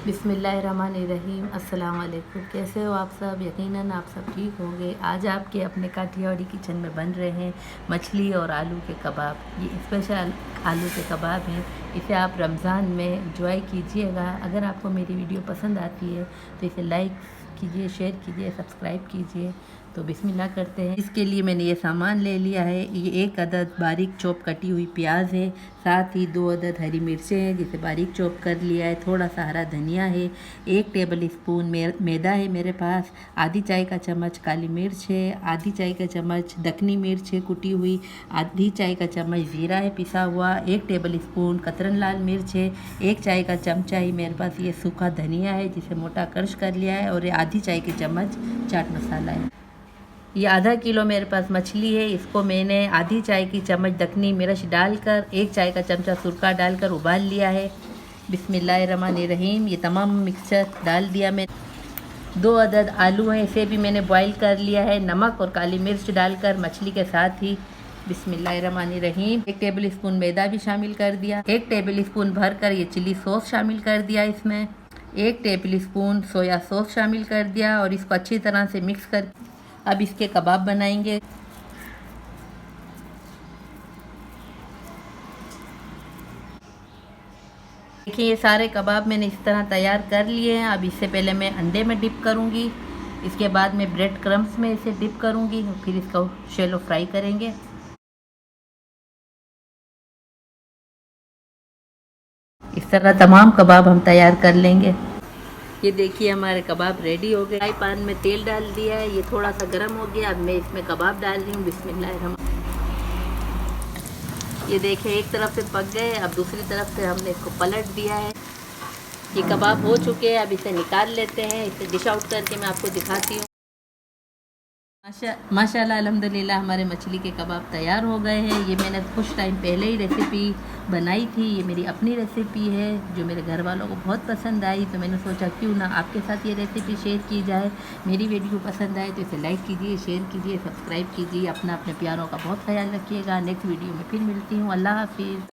बिस्मिल्लाहिर्रहमानिर्रहीम। अस्सलाम वालेकुम। कैसे हो आप सब? यकीनन आप सब ठीक होंगे। आज आपके अपने काठियावाड़ी किचन में बन रहे हैं मछली और आलू के कबाब। ये स्पेशल आलू के कबाब हैं। इसे आप रमज़ान में एंजॉय कीजिएगा। अगर आपको मेरी वीडियो पसंद आती है तो इसे लाइक कीजिए, शेयर कीजिए, सब्सक्राइब कीजिए। तो बिस्मिल्लाह करते हैं। इसके लिए मैंने ये सामान ले लिया है। ये 1 अदद बारीक चॉप कटी हुई प्याज है, साथ ही 2 अदद हरी मिर्चें हैं जिसे बारीक चॉप कर लिया है। थोड़ा सा हरा धनिया है, 1 टेबल स्पून मैदा है मेरे पास, आधी चाय का चम्मच काली मिर्च है, आधी चाय का चम्मच दखनी मिर्च है कुटी हुई, आधी चाय का चम्मच ज़ीरा है पिसा हुआ, 1 टेबल स्पून कतरन लाल मिर्च है, 1 चाय का चमचा ही मेरे पास ये सूखा धनिया है जिसे मोटा क्रश कर लिया है, और ये आधी चाय की चम्मच चाट मसाला है। ये आधा किलो मेरे पास मछली है। इसको मैंने आधी चाय की चम्मच दखनी मिर्च डालकर 1 चाय का चमचा सुरखा डालकर उबाल लिया है। बिस्मिल्लाहिर्रहमानिर्रहीम। ये तमाम मिक्सचर डाल दिया मैं। 2 अदद आलू हैं, इसे भी मैंने बॉईल कर लिया है नमक और काली मिर्च डालकर मछली के साथ ही। बिस्मिल्लाहिर्रहमानिर्रहीम। 1 टेबल स्पून मैदा भी शामिल कर दिया। 1 टेबल स्पून भर कर ये चिली सॉस शामिल कर दिया इसमें। 1 टेबल स्पून सोया सॉस शामिल कर दिया और इसको अच्छी तरह से मिक्स कर अब इसके कबाब बनाएंगे। देखिए ये सारे कबाब मैंने इस तरह तैयार कर लिए हैं। अब इससे पहले मैं अंडे में डिप करूंगी, इसके बाद मैं ब्रेड क्रम्स में इसे डिप करूंगी और फिर इसको शैलो फ्राई करेंगे। इस तरह तमाम कबाब हम तैयार कर लेंगे। ये देखिए हमारे कबाब रेडी हो गए। फ्राई पैन में तेल डाल दिया है, ये थोड़ा सा गर्म हो गया। अब मैं इसमें कबाब डाल रही हूँ। बिस्मिल्लाह। ये देखिए एक तरफ से पक गए, अब दूसरी तरफ से हमने इसको पलट दिया है। ये कबाब हो चुके हैं, अब इसे निकाल लेते हैं। इसे डिश आउट करके मैं आपको दिखाती हूँ। माशाल्लाह अल्हम्दुलिल्लाह हमारे मछली के कबाब तैयार हो गए हैं। ये मैंने कुछ टाइम पहले ही रेसिपी बनाई थी। ये मेरी अपनी रेसिपी है जो मेरे घर वालों को बहुत पसंद आई, तो मैंने सोचा क्यों ना आपके साथ ये रेसिपी शेयर की जाए। मेरी वीडियो पसंद आए तो इसे लाइक कीजिए, शेयर कीजिए, सब्सक्राइब कीजिए। अपने प्यारों का बहुत ख्याल रखिएगा। नेक्स्ट वीडियो में फिर मिलती हूँ। अल्लाह हाफिज़।